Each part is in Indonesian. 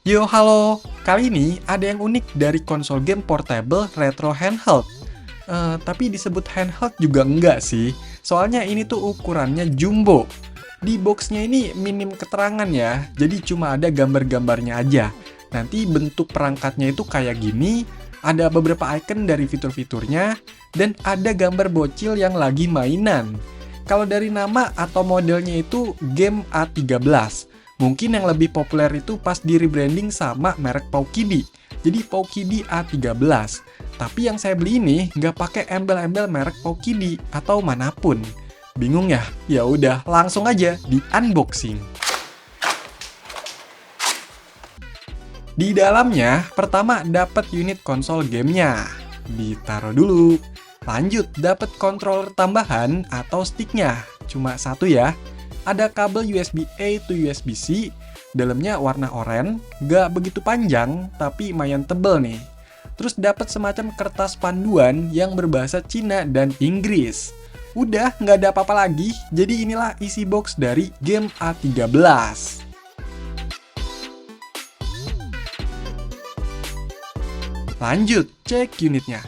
Yo, halo! Kali ini ada yang unik dari konsol game portable retro handheld. Tapi disebut handheld juga enggak sih. Soalnya ini tuh ukurannya jumbo. Di boxnya ini minim keterangan ya, jadi cuma ada gambar-gambarnya aja. Nanti bentuk perangkatnya itu kayak gini, ada beberapa icon dari fitur-fiturnya, dan ada gambar bocil yang lagi mainan. Kalau dari nama atau modelnya itu game A13. Mungkin yang lebih populer itu pas di rebranding sama merek Paukidi. Jadi Paukidi A13. Tapi yang saya beli ini nggak pakai embel-embel merek Paukidi atau manapun. Bingung ya? Ya udah, langsung aja di unboxing. Di dalamnya, pertama dapat unit konsol gamenya. Ditaruh dulu. Lanjut, dapat controller tambahan atau sticknya. Cuma satu ya. Ada kabel USB-A to USB-C, dalamnya warna oranye, nggak begitu panjang, tapi lumayan tebel nih. Terus dapat semacam kertas panduan yang berbahasa Cina dan Inggris. Udah, nggak ada apa-apa lagi, jadi inilah isi box dari game A13. Lanjut, cek unitnya.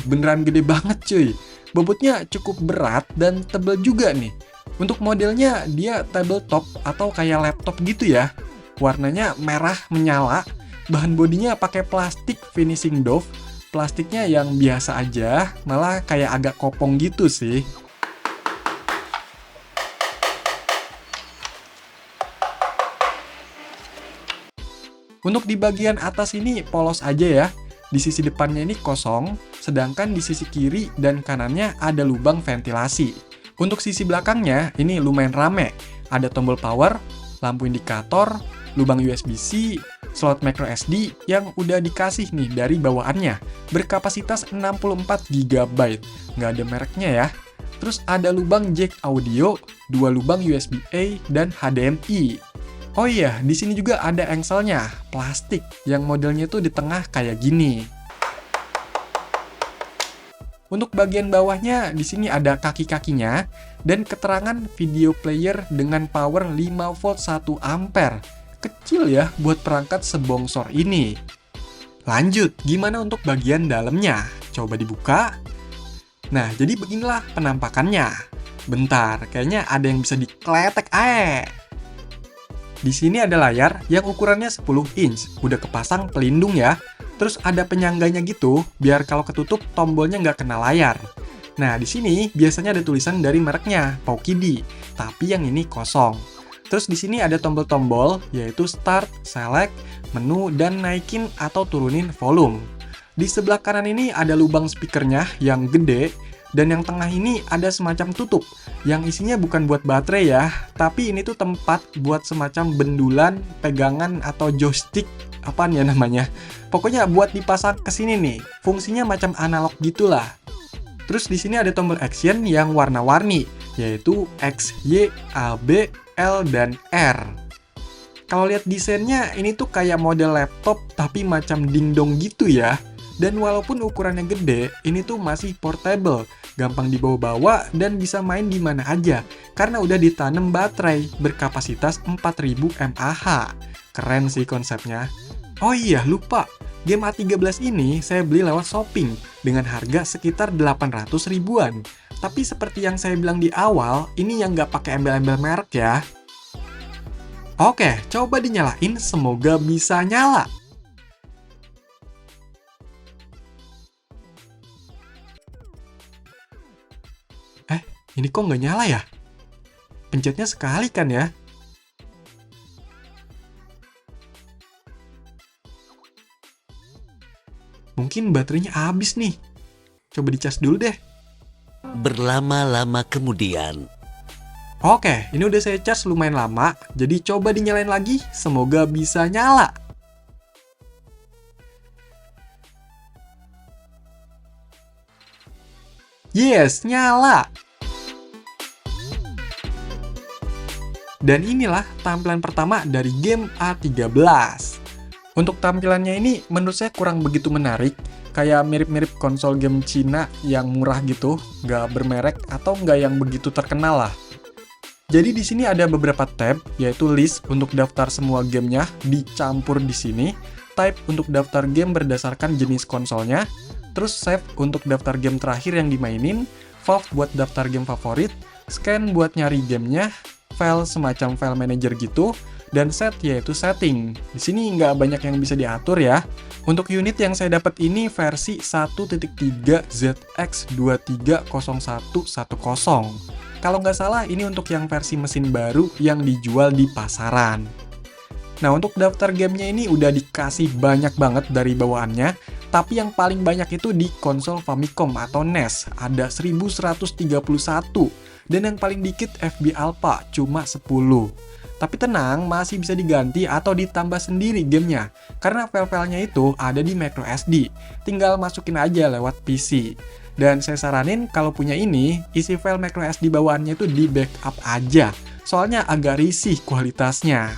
Beneran gede banget cuy. Bobotnya cukup berat dan tebel juga nih. Untuk modelnya dia tabletop atau kayak laptop gitu ya. Warnanya merah menyala, bahan bodinya pakai plastik finishing doff. Plastiknya yang biasa aja, malah kayak agak kopong gitu sih. Untuk di bagian atas ini polos aja ya. Di sisi depannya ini kosong, sedangkan di sisi kiri dan kanannya ada lubang ventilasi. Untuk sisi belakangnya, ini lumayan rame. Ada tombol power, lampu indikator, lubang USB-C, slot micro SD yang udah dikasih nih dari bawaannya. Berkapasitas 64 GB, nggak ada mereknya ya. Terus ada lubang jack audio, 2 lubang USB-A, dan HDMI. Oh iya, di sini juga ada engselnya, plastik, yang modelnya tuh di tengah kayak gini. Untuk bagian bawahnya, di sini ada kaki-kakinya dan keterangan video player dengan power 5 volt 1 ampere. Kecil ya buat perangkat sebongsor ini. Lanjut, gimana untuk bagian dalamnya? Coba dibuka. Nah, jadi beginilah penampakannya. Bentar, kayaknya ada yang bisa dikletek ae. Di sini ada layar yang ukurannya 10 inch, udah kepasang pelindung ya. Terus ada penyangganya gitu, biar kalau ketutup tombolnya nggak kena layar. Nah, di sini biasanya ada tulisan dari mereknya, Paukidi, tapi yang ini kosong. Terus di sini ada tombol-tombol, yaitu start, select, menu, dan naikin atau turunin volume. Di sebelah kanan ini ada lubang speakernya yang gede, dan yang tengah ini ada semacam tutup, yang isinya bukan buat baterai ya, tapi ini tuh tempat buat semacam bendulan, pegangan, atau joystick, apaan ya namanya. Pokoknya buat dipasang ke sini nih, fungsinya macam analog gitulah. Terus di sini ada tombol action yang warna-warni, yaitu X, Y, A, B, L, dan R. Kalau lihat desainnya, ini tuh kayak model laptop tapi macam dingdong gitu ya. Dan walaupun ukurannya gede, ini tuh masih portable, gampang dibawa-bawa dan bisa main di mana aja karena udah ditanam baterai berkapasitas 4000 mAh. Keren sih konsepnya. Oh iya, lupa. Game A13 ini saya beli lewat shopping dengan harga sekitar 800 ribuan. Tapi seperti yang saya bilang di awal, ini yang nggak pakai embel-embel merek ya. Oke, coba dinyalain, semoga bisa nyala. Ini kok nggak nyala ya? Pencetnya sekali kan ya? Mungkin baterainya habis nih. Coba dicas dulu deh. Berlama-lama kemudian. Oke, ini udah saya cas lumayan lama. Jadi coba dinyalain lagi, semoga bisa nyala. Yes, nyala! Dan inilah tampilan pertama dari game A13. Untuk tampilannya ini menurut saya kurang begitu menarik. Kayak mirip-mirip konsol game Cina yang murah gitu, nggak bermerek atau nggak yang begitu terkenal lah. Jadi di sini ada beberapa tab, yaitu list untuk daftar semua gamenya dicampur di sini, type untuk daftar game berdasarkan jenis konsolnya, terus save untuk daftar game terakhir yang dimainin, fav buat daftar game favorit, scan buat nyari gamenya, file semacam file manager gitu, dan set yaitu setting. Di sini nggak banyak yang bisa diatur ya. Untuk unit yang saya dapat ini versi 1.3 ZX230110. Kalau nggak salah ini untuk yang versi mesin baru yang dijual di pasaran. Nah, untuk daftar gamenya ini udah dikasih banyak banget dari bawaannya, tapi yang paling banyak itu di konsol Famicom atau NES, ada 1131, dan yang paling dikit FB Alpha, cuma 10. Tapi tenang, masih bisa diganti atau ditambah sendiri gamenya, karena file-filenya itu ada di microSD, tinggal masukin aja lewat PC. Dan saya saranin kalau punya ini, isi file microSD bawaannya itu di backup aja, soalnya agak risih kualitasnya.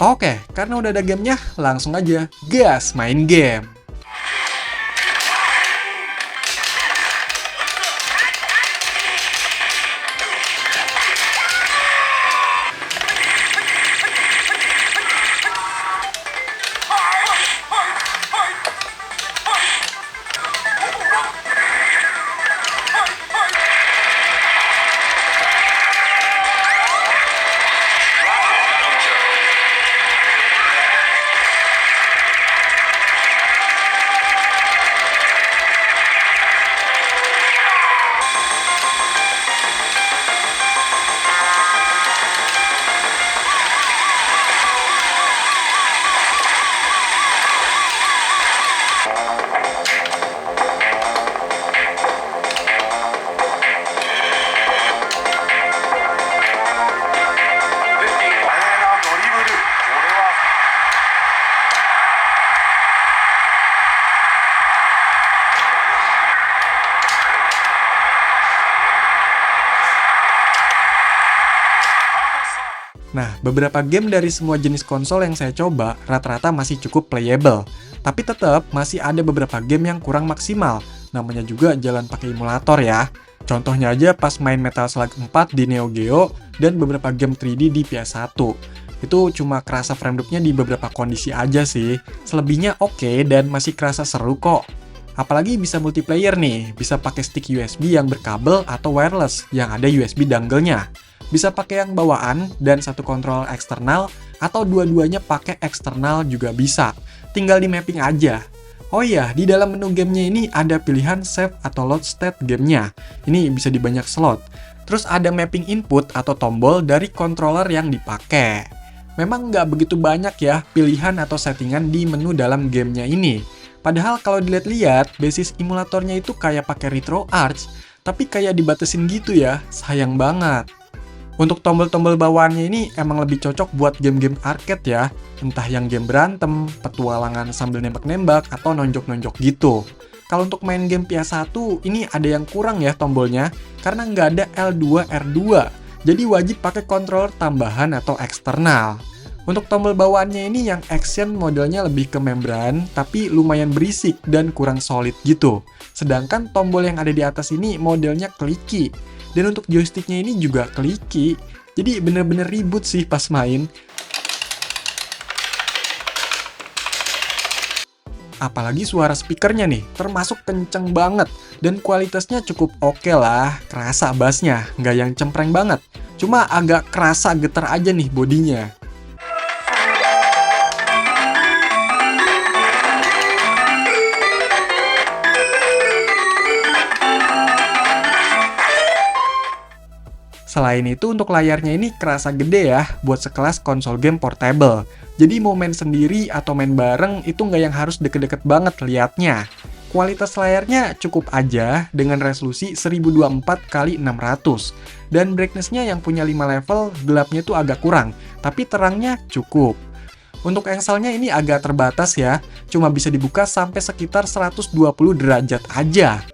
Oke, karena udah ada gamenya, langsung aja gas main game. Nah, beberapa game dari semua jenis konsol yang saya coba rata-rata masih cukup playable. Tapi tetap masih ada beberapa game yang kurang maksimal. Namanya juga jalan pakai emulator ya. Contohnya aja pas main Metal Slug 4 di Neo Geo dan beberapa game 3D di PS1. Itu cuma kerasa frame drop-nya di beberapa kondisi aja sih. Selebihnya oke dan masih kerasa seru kok. Apalagi bisa multiplayer nih, bisa pakai stick USB yang berkabel atau wireless yang ada USB dongle-nya. Bisa pakai yang bawaan dan satu controller eksternal atau dua-duanya pakai eksternal juga bisa. Tinggal di mapping aja. Oh iya, di dalam menu gamenya ini ada pilihan save atau load state gamenya. Ini bisa di banyak slot. Terus ada mapping input atau tombol dari controller yang dipakai. Memang nggak begitu banyak ya pilihan atau settingan di menu dalam gamenya ini. Padahal kalau dilihat-lihat, basis emulatornya itu kayak pakai RetroArch, tapi kayak dibatesin gitu ya, sayang banget. Untuk tombol-tombol bawaannya ini emang lebih cocok buat game-game arcade ya, entah yang game berantem, petualangan sambil nembak-nembak, atau nonjok-nonjok gitu. Kalau untuk main game PS1, ini ada yang kurang ya tombolnya, karena nggak ada L2, R2, jadi wajib pakai controller tambahan atau eksternal. Untuk tombol bawaannya ini yang action modelnya lebih ke membran, tapi lumayan berisik dan kurang solid gitu. Sedangkan tombol yang ada di atas ini modelnya clicky. Dan untuk joysticknya ini juga clicky, jadi bener-bener ribut sih pas main. Apalagi suara speakernya nih, termasuk kenceng banget. Dan kualitasnya cukup oke lah, kerasa bassnya, nggak yang cempreng banget. Cuma agak kerasa getar aja nih bodinya. Selain itu, untuk layarnya ini kerasa gede ya, buat sekelas konsol game portable. Jadi mau main sendiri atau main bareng itu nggak yang harus deket-deket banget liatnya. Kualitas layarnya cukup aja dengan resolusi 1024x600. Dan brightness-nya yang punya 5 level, gelapnya tuh agak kurang, tapi terangnya cukup. Untuk engselnya ini agak terbatas ya, cuma bisa dibuka sampai sekitar 120 derajat aja.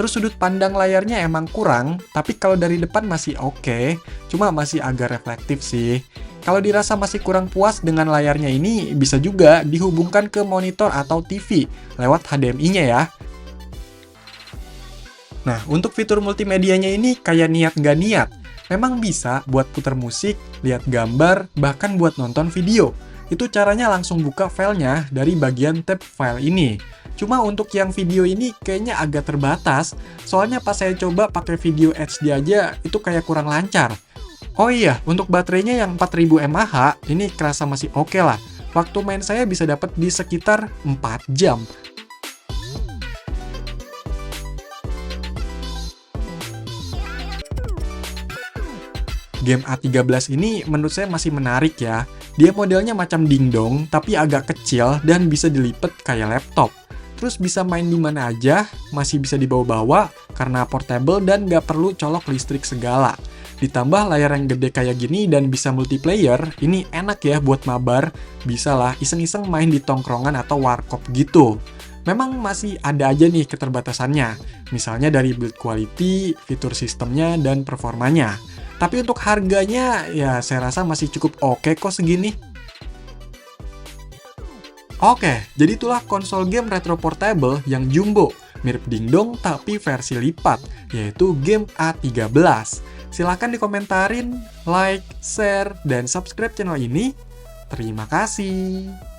Terus sudut pandang layarnya emang kurang, tapi kalau dari depan masih oke, cuma masih agak reflektif sih. Kalau dirasa masih kurang puas dengan layarnya ini, bisa juga dihubungkan ke monitor atau TV lewat HDMI-nya ya. Nah, untuk fitur multimedianya ini kayak niat nggak niat. Memang bisa buat putar musik, lihat gambar, bahkan buat nonton video. Itu caranya langsung buka filenya dari bagian tab file ini. Cuma untuk yang video ini kayaknya agak terbatas, soalnya pas saya coba pakai video HD aja itu kayak kurang lancar. Oh iya, untuk baterainya yang 4000 mAh, ini kerasa masih oke lah. Waktu main saya bisa dapat di sekitar 4 jam. Game A13 ini menurut saya masih menarik ya. Dia modelnya macam dingdong, tapi agak kecil dan bisa dilipat kayak laptop. Terus bisa main di mana aja, masih bisa dibawa-bawa karena portable dan nggak perlu colok listrik segala. Ditambah layar yang gede kayak gini dan bisa multiplayer, ini enak ya buat mabar. Bisa lah iseng-iseng main di tongkrongan atau warkop gitu. Memang masih ada aja nih keterbatasannya, misalnya dari build quality, fitur sistemnya, dan performanya. Tapi untuk harganya, ya saya rasa masih cukup oke kok segini. Oke, jadi itulah konsol game retro portable yang jumbo, mirip dingdong tapi versi lipat, yaitu game A13. Silahkan dikomentarin, like, share, dan subscribe channel ini. Terima kasih.